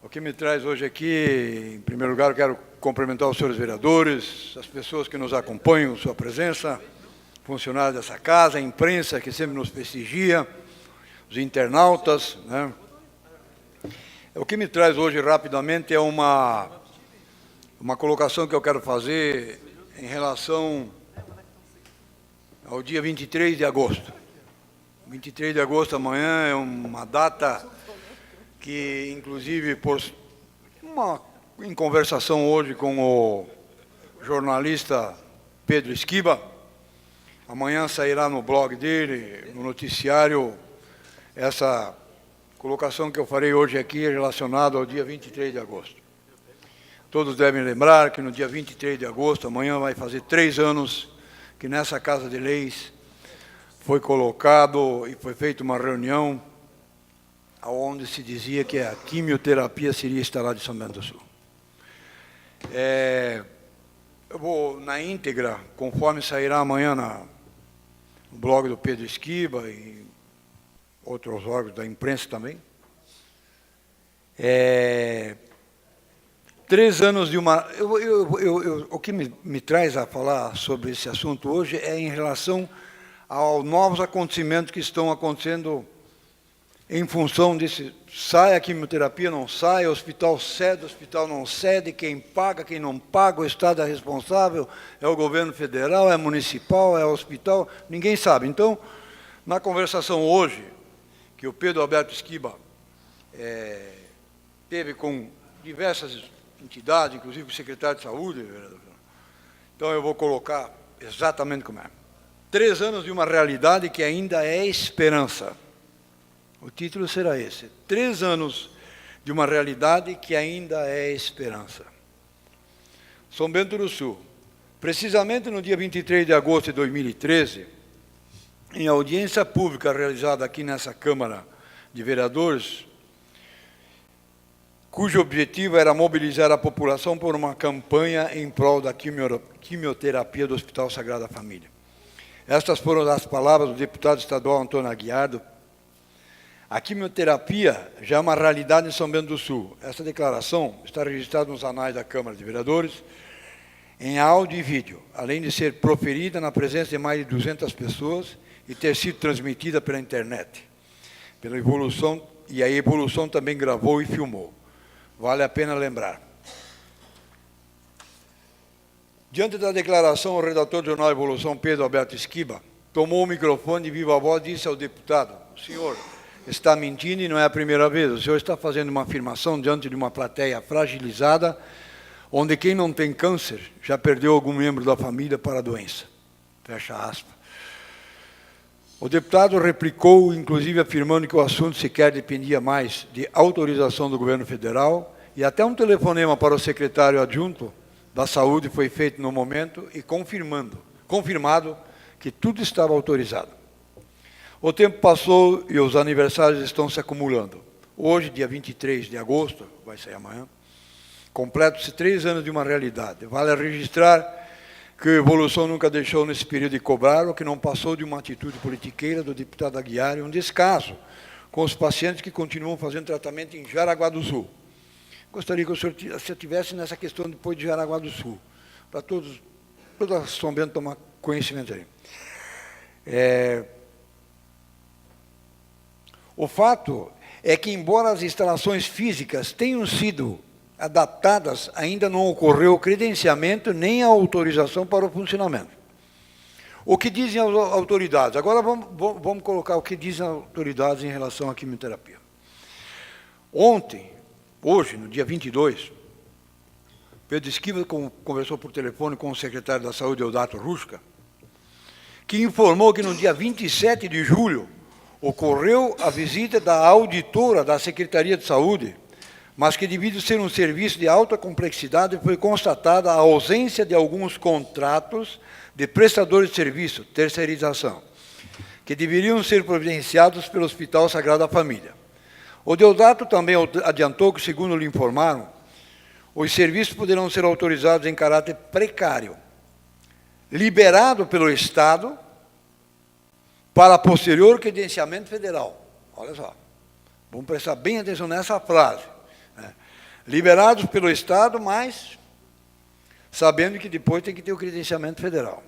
O que me traz hoje aqui, em primeiro lugar, eu quero cumprimentar os senhores vereadores, as pessoas que nos acompanham, sua presença, funcionários dessa casa, a imprensa que sempre nos prestigia, os internautas, né? O que me traz hoje rapidamente é uma colocação que eu quero fazer em relação ao dia 23 de agosto. 23 de agosto, amanhã, é uma data que, inclusive, em conversação hoje com o jornalista Pedro Esquiba, amanhã sairá no blog dele, no noticiário, essa colocação que eu farei hoje aqui relacionada ao dia 23 de agosto. Todos devem lembrar que no dia 23 de agosto, amanhã vai fazer 3 anos, que nessa Casa de Leis foi colocado e foi feita uma reunião onde se dizia que a quimioterapia seria instalada em São Bento do Sul. Eu vou, na íntegra, conforme sairá amanhã no blog do Pedro Esquiba e outros órgãos da imprensa também. 3 anos de uma... o que me traz a falar sobre esse assunto hoje é em relação aos novos acontecimentos que estão acontecendo em função desse, sai a quimioterapia, não sai, o hospital cede, o hospital não cede, quem paga, quem não paga, o Estado é responsável, é o governo federal, é municipal, é o hospital, ninguém sabe. Então, na conversação hoje, que o Pedro Alberto Esquiba teve com diversas entidades, inclusive o secretário de Saúde, então eu vou colocar exatamente como é. 3 anos de uma realidade que ainda é esperança. O título será esse: 3 anos de uma realidade que ainda é esperança. São Bento do Sul. Precisamente no dia 23 de agosto de 2013, em audiência pública realizada aqui nessa Câmara de Vereadores, cujo objetivo era mobilizar a população por uma campanha em prol da quimioterapia do Hospital Sagrada Família. Estas foram as palavras do deputado estadual Antônio Aguiar. A quimioterapia já é uma realidade em São Bento do Sul. Essa declaração está registrada nos anais da Câmara de Vereadores, em áudio e vídeo, além de ser proferida na presença de mais de 200 pessoas e ter sido transmitida pela internet. Pela evolução, e a evolução também gravou e filmou. Vale a pena lembrar. Diante da declaração, o redator do jornal Evolução, Pedro Alberto Esquiba, tomou o microfone de viva voz e disse ao deputado: senhor está mentindo e não é a primeira vez. O senhor está fazendo uma afirmação diante de uma plateia fragilizada, onde quem não tem câncer já perdeu algum membro da família para a doença. Fecha aspas. O deputado replicou, inclusive afirmando que o assunto sequer dependia mais de autorização do governo federal, e até um telefonema para o secretário adjunto da Saúde foi feito no momento e confirmado que tudo estava autorizado. O tempo passou e os aniversários estão se acumulando. Hoje, dia 23 de agosto, vai sair amanhã, completam-se 3 anos de uma realidade. Vale registrar que a evolução nunca deixou nesse período de cobrar, o que não passou de uma atitude politiqueira do deputado Aguiar e um descaso com os pacientes que continuam fazendo tratamento em Jaraguá do Sul. Gostaria que o senhor se ativesse nessa questão depois de Jaraguá do Sul, para toda São Bento tomar conhecimento aí. O fato é que, embora as instalações físicas tenham sido adaptadas, ainda não ocorreu o credenciamento nem a autorização para o funcionamento. O que dizem as autoridades? Agora vamos colocar o que dizem as autoridades em relação à quimioterapia. Hoje, no dia 22, Pedro Esquiva conversou por telefone com o secretário da Saúde, Eudato Rusca, que informou que no dia 27 de julho ocorreu a visita da auditora da Secretaria de Saúde, mas que, devido ser um serviço de alta complexidade, foi constatada a ausência de alguns contratos de prestadores de serviço, terceirização, que deveriam ser providenciados pelo Hospital Sagrada Família. O Deodato também adiantou que, segundo lhe informaram, os serviços poderão ser autorizados em caráter precário, liberado pelo Estado para posterior credenciamento federal. Olha só, vamos prestar bem atenção nessa frase. liberados pelo Estado, mas sabendo que depois tem que ter o credenciamento federal.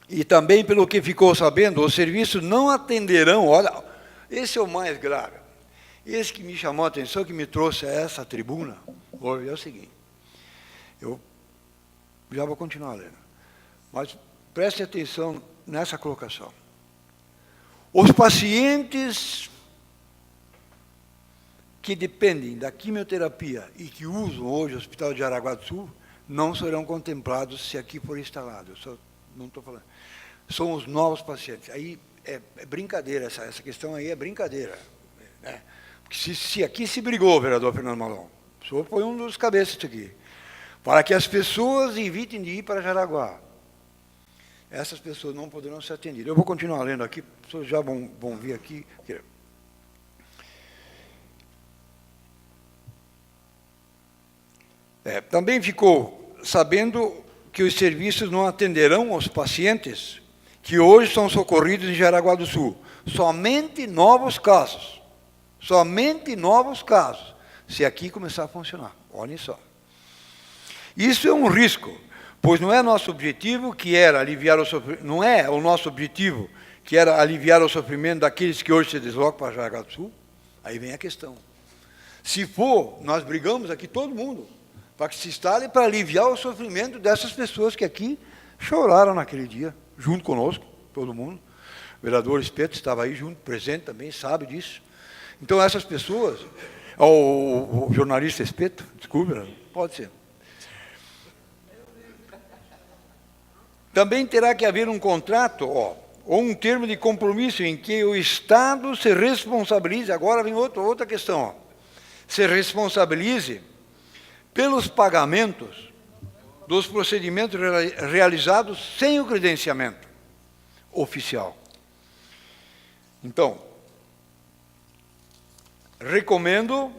E também, pelo que ficou sabendo, os serviços não atenderão, olha, esse é o mais grave. Esse que me chamou a atenção, que me trouxe a essa tribuna, é o seguinte, eu já vou continuar lendo, mas preste atenção nessa colocação. Os pacientes que dependem da quimioterapia e que usam hoje o Hospital de Jaraguá do Sul, não serão contemplados se aqui for instalado. Eu só não estou falando. São os novos pacientes. Aí é brincadeira, essa questão aí é brincadeira. Né? Porque se aqui se brigou, vereador Fernando Malon, o senhor foi um dos cabeças disso aqui, para que as pessoas evitem de ir para Jaraguá. Essas pessoas não poderão ser atendidas. Eu vou continuar lendo aqui, as pessoas já vão vir aqui. Também ficou sabendo que os serviços não atenderão os pacientes que hoje são socorridos em Jaraguá do Sul. Somente novos casos. Somente novos casos. Se aqui começar a funcionar. Olhem só. Isso é um risco, pois não é nosso objetivo que era aliviar o sofrimento, não é o nosso objetivo que era aliviar o sofrimento daqueles que hoje se deslocam para Jaraguá do Sul. Aí vem a questão. Se for, nós brigamos aqui todo mundo, para que se instale para aliviar o sofrimento dessas pessoas que aqui choraram naquele dia, junto conosco, todo mundo. O vereador Espeto estava aí junto, presente também, sabe disso. Então, essas pessoas, o jornalista Espeto, desculpe, pode ser. Também terá que haver um contrato, ou um termo de compromisso em que o Estado se responsabilize, agora vem outra questão, se responsabilize pelos pagamentos dos procedimentos realizados sem o credenciamento oficial. Então, recomendo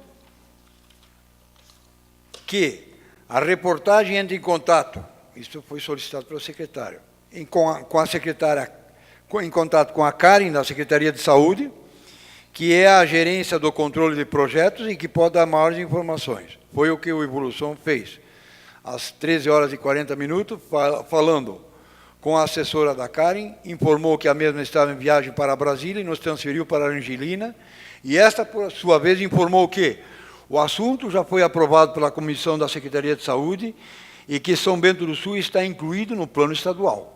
que a reportagem entre em contato, isso foi solicitado pelo secretário, com a secretária, em contato com a Karen, da Secretaria de Saúde, que é a gerência do controle de projetos e que pode dar maiores informações. Foi o que o Evolução fez. Às 13h40, falando com a assessora da Karen, informou que a mesma estava em viagem para Brasília e nos transferiu para Angelina, e esta, por sua vez, informou que o assunto já foi aprovado pela Comissão da Secretaria de Saúde e que São Bento do Sul está incluído no plano estadual.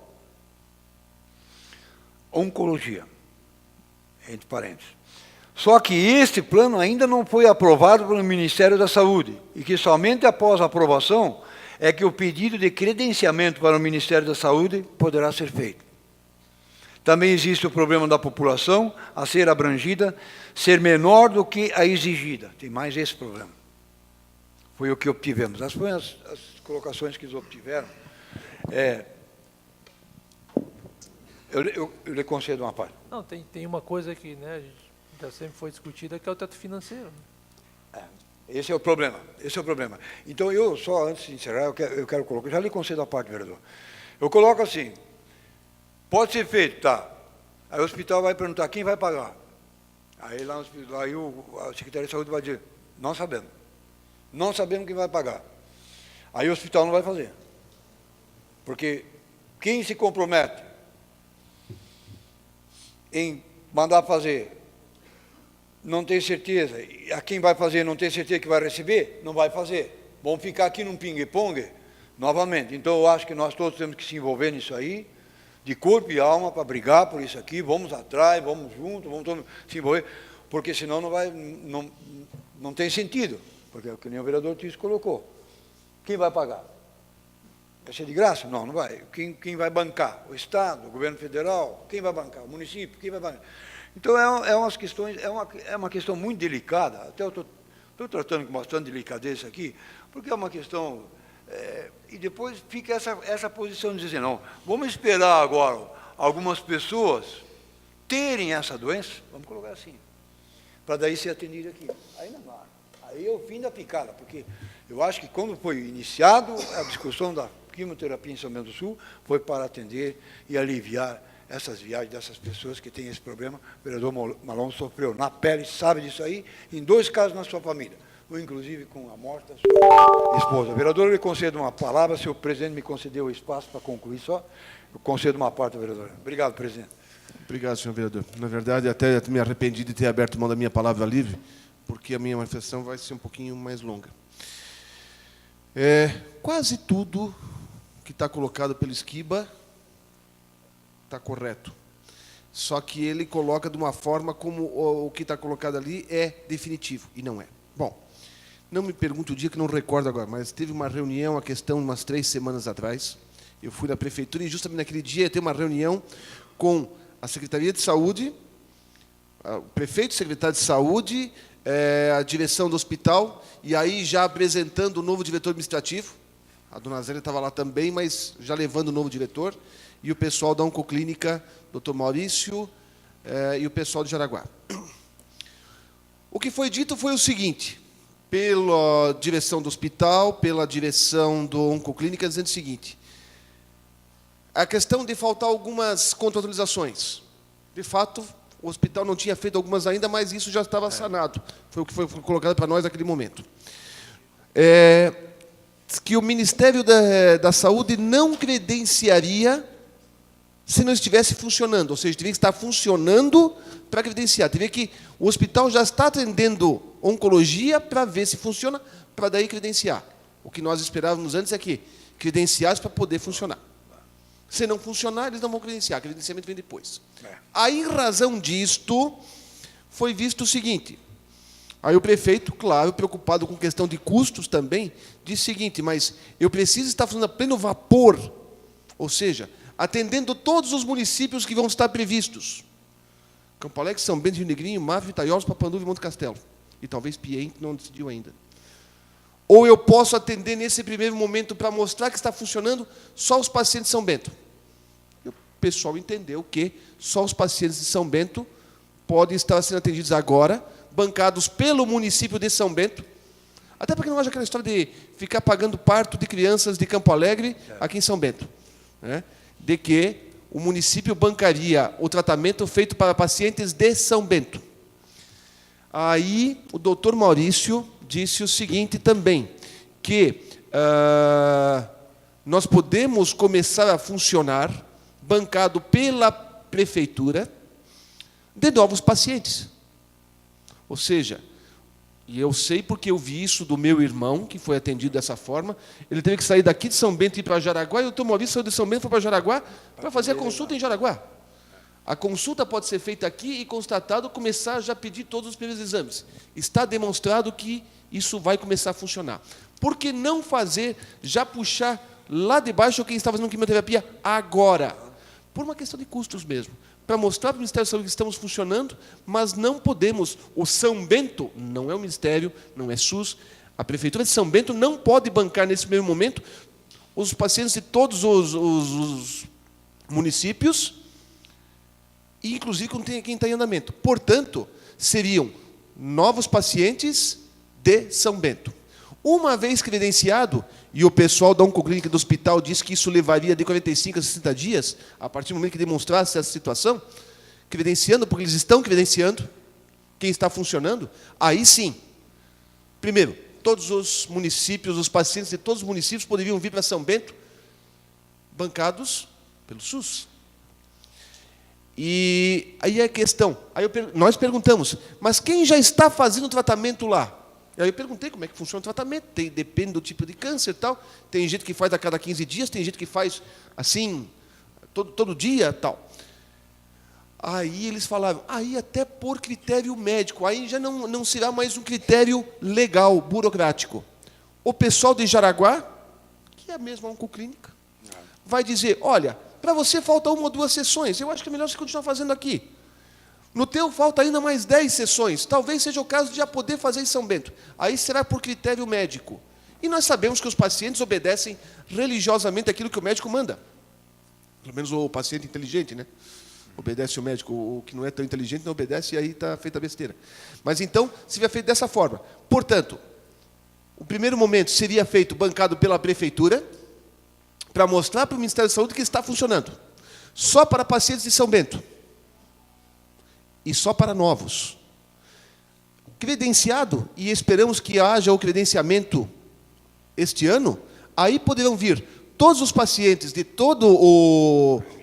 Oncologia, entre parênteses. Só que este plano ainda não foi aprovado pelo Ministério da Saúde, e que somente após a aprovação é que o pedido de credenciamento para o Ministério da Saúde poderá ser feito. Também existe o problema da população a ser abrangida ser menor do que a exigida. Tem mais esse problema. Foi o que obtivemos. Essas foram as colocações que eles obtiveram. Eu lhe concedo uma parte. Não, tem uma coisa que, né, já sempre foi discutida, que é o teto financeiro. Esse é o problema, Então, eu só, antes de encerrar, eu quero colocar, já lhe concedo a parte, vereador. Eu coloco assim, pode ser feito, tá. Aí o hospital vai perguntar, quem vai pagar? Aí lá no hospital, aí a Secretaria de Saúde vai dizer, não sabemos. Não sabemos quem vai pagar. Aí o hospital não vai fazer. Porque quem se compromete em mandar fazer, não tem certeza, e a quem vai fazer não tem certeza que vai receber, não vai fazer. Vamos ficar aqui num pingue-pongue novamente. Então, eu acho que nós todos temos que se envolver nisso aí, de corpo e alma, para brigar por isso aqui, vamos atrás, vamos juntos, vamos todos se envolver, porque senão não tem sentido, porque é o que nem o vereador Tício colocou. Quem vai pagar? Vai ser de graça? Não, não vai. Quem vai bancar? O Estado, o governo federal? Quem vai bancar? O município? Quem vai bancar? Então, é uma questão muito delicada, até eu estou tratando com bastante delicadeza aqui, porque é uma questão, e depois fica essa posição de dizer, não, vamos esperar agora algumas pessoas terem essa doença, vamos colocar assim, para daí ser atendido aqui. Aí não dá, aí é o fim da picada, porque eu acho que quando foi iniciado a discussão da quimioterapia em São Bento do Sul, foi para atender e aliviar essas viagens dessas pessoas que têm esse problema. O vereador Malon sofreu na pele, sabe disso aí, em 2 casos na sua família. ou inclusive com a morte da sua esposa. Vereador, eu lhe concedo uma palavra, se o presidente me concedeu o espaço para concluir só, eu concedo uma parte, vereador. Obrigado, presidente. Obrigado, senhor vereador. Na verdade, até me arrependi de ter aberto mão da minha palavra livre, porque a minha manifestação vai ser um pouquinho mais longa. Quase tudo que está colocado pelo Esquiba está correto. Só que ele coloca de uma forma como o que está colocado ali é definitivo, e não é. Bom, não me pergunte o dia, que não recordo agora, mas teve uma reunião, a questão, umas 3 semanas atrás. Eu fui na prefeitura e justamente naquele dia ia ter uma reunião com a Secretaria de Saúde, o prefeito, o secretário de Saúde, a direção do hospital, e aí já apresentando o novo diretor administrativo. A dona Zélia estava lá também, mas já levando o novo diretor, e o pessoal da Oncoclínica, doutor Maurício, e o pessoal de Jaraguá. O que foi dito foi o seguinte, pela direção do hospital, pela direção do Oncoclínica, dizendo o seguinte: a questão de faltar algumas contratualizações. De fato, o hospital não tinha feito algumas ainda, mas isso já estava sanado. Foi o que foi colocado para nós naquele momento. Que o Ministério da Saúde não credenciaria se não estivesse funcionando. Ou seja, teria que estar funcionando para credenciar. Teria que o hospital já está atendendo oncologia para ver se funciona, para daí credenciar. O que nós esperávamos antes é que credenciasse para poder funcionar. Se não funcionar, eles não vão credenciar. O credenciamento vem depois. Aí, em razão disto, foi visto o seguinte. Aí o prefeito, claro, preocupado com questão de custos também, disse o seguinte: mas eu preciso estar funcionando a pleno vapor, ou seja, atendendo todos os municípios que vão estar previstos. Campo Alegre, São Bento, Rio Negrinho, Mafra, Itaiolos, Papanduva e Monte Castelo. E talvez Piem, que não decidiu ainda. Ou eu posso atender nesse primeiro momento para mostrar que está funcionando só os pacientes de São Bento. E o pessoal entendeu que só os pacientes de São Bento podem estar sendo atendidos agora, bancados pelo município de São Bento, até porque não haja aquela história de ficar pagando parto de crianças de Campo Alegre aqui em São Bento, né? De que o município bancaria o tratamento feito para pacientes de São Bento. Aí o doutor Maurício disse o seguinte também, que nós podemos começar a funcionar, bancado pela prefeitura, de novos pacientes. Ou seja, e eu sei porque eu vi isso do meu irmão, que foi atendido dessa forma, ele teve que sair daqui de São Bento e ir para Jaraguá, e o doutor Maurício saiu de São Bento e foi para Jaraguá para fazer a consulta em Jaraguá. A consulta pode ser feita aqui e, constatado, começar a já pedir todos os primeiros exames. Está demonstrado que isso vai começar a funcionar. Por que não fazer, já puxar lá de baixo quem está fazendo quimioterapia agora? Por uma questão de custos mesmo. Para mostrar para o Ministério da Saúde que estamos funcionando, mas não podemos. O São Bento não é o Ministério, não é SUS. A Prefeitura de São Bento não pode bancar, nesse mesmo momento, os pacientes de todos os municípios, e inclusive quem está em andamento. Portanto, seriam novos pacientes de São Bento. Uma vez credenciado, e o pessoal da Oncoclínica do hospital disse que isso levaria de 45 a 60 dias, a partir do momento que demonstrasse essa situação, credenciando, porque eles estão credenciando, quem está funcionando, aí sim, primeiro, todos os municípios, os pacientes de todos os municípios poderiam vir para São Bento, bancados pelo SUS. E aí a questão, nós perguntamos, mas quem já está fazendo o tratamento lá? E aí eu perguntei como é que funciona o tratamento, depende do tipo de câncer e tal, tem gente que faz a cada 15 dias, tem gente que faz assim, todo dia e tal. Aí eles falavam, aí até por critério médico, aí já não será mais um critério legal, burocrático. O pessoal de Jaraguá, que é a mesma Oncoclínica, vai dizer, olha, para você falta 1 ou 2 sessões, eu acho que é melhor você continuar fazendo aqui. No teu falta ainda mais 10 sessões, talvez seja o caso de já poder fazer em São Bento. Aí será por critério médico. E nós sabemos que os pacientes obedecem religiosamente aquilo que o médico manda. Pelo menos o paciente inteligente, né? Obedece o médico. O que não é tão inteligente não obedece e aí está feita a besteira. Mas então, seria feito dessa forma. Portanto, o primeiro momento seria feito bancado pela prefeitura, para mostrar para o Ministério da Saúde que está funcionando. Só para pacientes de São Bento. E só para novos. credenciado, e esperamos que haja o credenciamento este ano, aí poderão vir todos os pacientes de todos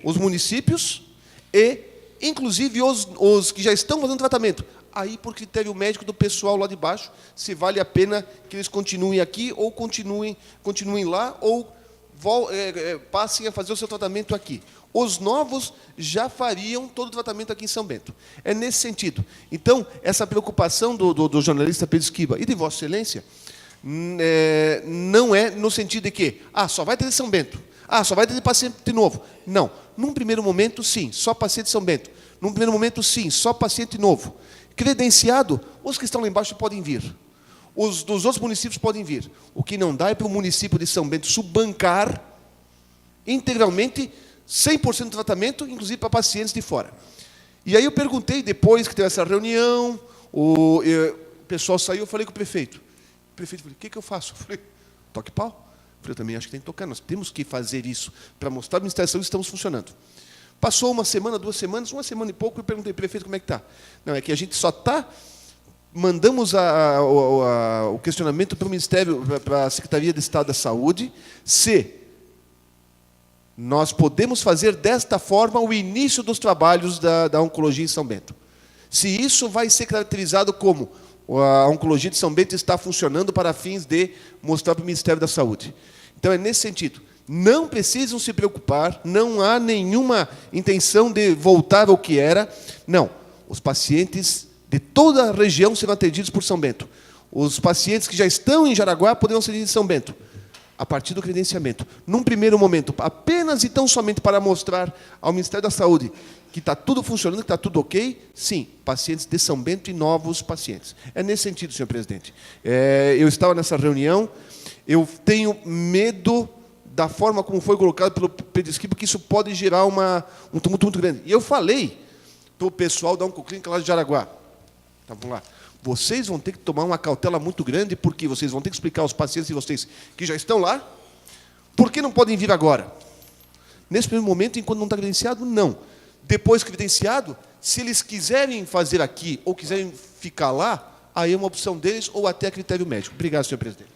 os municípios e, inclusive, os que já estão fazendo tratamento. Aí, por critério médico do pessoal lá de baixo, se vale a pena que eles continuem aqui ou continuem lá ou passem a fazer o seu tratamento aqui. Os novos já fariam todo o tratamento aqui em São Bento. É nesse sentido. Então, essa preocupação do jornalista Pedro Esquiba e de Vossa Excelência não é no sentido de que só vai ter de São Bento, só vai ter de paciente novo. Não. Num primeiro momento, sim, só paciente de São Bento. Num primeiro momento, sim, só paciente novo. Credenciado, os que estão lá embaixo podem vir. Os dos outros municípios podem vir. O que não dá é para o município de São Bento subbancar integralmente 100% do tratamento, inclusive para pacientes de fora. E aí eu perguntei, depois que teve essa reunião, o pessoal saiu, eu falei com o prefeito. O prefeito falou, o que eu faço? Eu falei, toque pau. Eu falei, eu também acho que tem que tocar, nós temos que fazer isso para mostrar à administração que estamos funcionando. Passou uma semana, 2 semanas, 1 semana e pouco, eu perguntei, prefeito, como é que está? Não, é que a gente só mandamos o questionamento para o Ministério, para a Secretaria de Estado da Saúde, se nós podemos fazer desta forma o início dos trabalhos da oncologia em São Bento. Se isso vai ser caracterizado como a oncologia de São Bento está funcionando para fins de mostrar para o Ministério da Saúde. Então, é nesse sentido. Não precisam se preocupar, não há nenhuma intenção de voltar ao que era. Não, os pacientes de toda a região serão atendidos por São Bento. Os pacientes que já estão em Jaraguá poderão ser atendidos em São Bento, a partir do credenciamento. Num primeiro momento, apenas e tão somente para mostrar ao Ministério da Saúde que está tudo funcionando, que está tudo ok, sim, pacientes de São Bento e novos pacientes. É nesse sentido, senhor presidente. Eu estava nessa reunião, eu tenho medo da forma como foi colocado pelo Pedro Esquiba, que isso pode gerar um tumulto muito grande. E eu falei para o pessoal da Oncoclínica lá de Jaraguá, vamos lá, vocês vão ter que tomar uma cautela muito grande, porque vocês vão ter que explicar aos pacientes de vocês que já estão lá, por que não podem vir agora? Nesse primeiro momento, enquanto não está credenciado, não. Depois credenciado, se eles quiserem fazer aqui ou quiserem ficar lá, aí é uma opção deles ou até a critério médico. Obrigado, senhor presidente.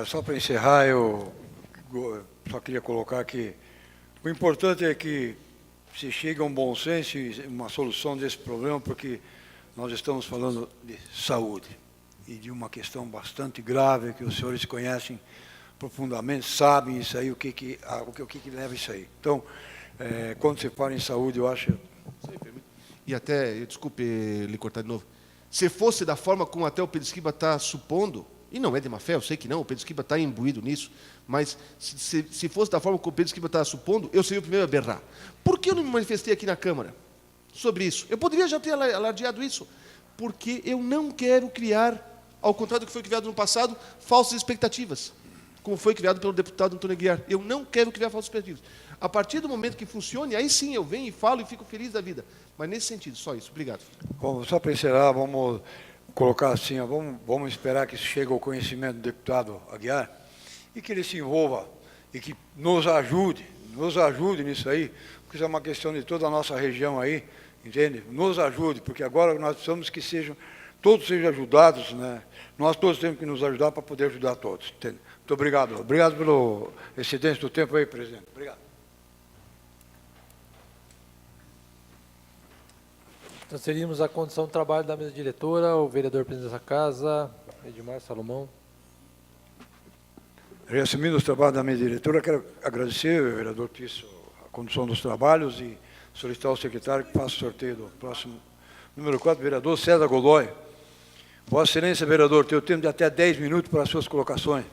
Só para encerrar, eu só queria colocar que o importante é que se chegue a um bom senso e uma solução desse problema, porque nós estamos falando de saúde e de uma questão bastante grave que os senhores conhecem profundamente, sabem isso aí, o que leva isso aí. Então, quando se fala em saúde, eu acho... E até, desculpe lhe cortar de novo, se fosse da forma como até o Pedro Esquiba está supondo, e não é de má fé, eu sei que não, o Pedro Esquiba está imbuído nisso, mas se fosse da forma como o Pedro Esquiba está supondo, eu seria o primeiro a berrar. Por que eu não me manifestei aqui na Câmara sobre isso? Eu poderia já ter alardeado isso, porque eu não quero criar, ao contrário do que foi criado no passado, falsas expectativas, como foi criado pelo deputado Antônio Aguiar. Eu não quero criar falsas expectativas. A partir do momento que funcione, aí sim eu venho e falo e fico feliz da vida. Mas nesse sentido, só isso. Obrigado. Bom, só para encerrar, vamos colocar assim, vamos esperar que isso chegue ao conhecimento do deputado Aguiar e que ele se envolva e que nos ajude nisso aí, porque isso é uma questão de toda a nossa região aí, entende? Nos ajude, porque agora nós precisamos que todos sejam ajudados, né? Nós todos temos que nos ajudar para poder ajudar todos, entende? Muito obrigado. Obrigado pelo excedência do tempo aí, presidente. Obrigado. Transferimos a condição de trabalho da mesa diretora, o vereador presidente dessa casa, Edmar Salomão. Reassumindo os trabalhos da mesa diretora, quero agradecer ao vereador Tício a condução dos trabalhos e solicitar ao secretário que faça o sorteio do próximo número 4, vereador César Godoy. Vossa Excelência, vereador, tem o tempo de até 10 minutos para as suas colocações.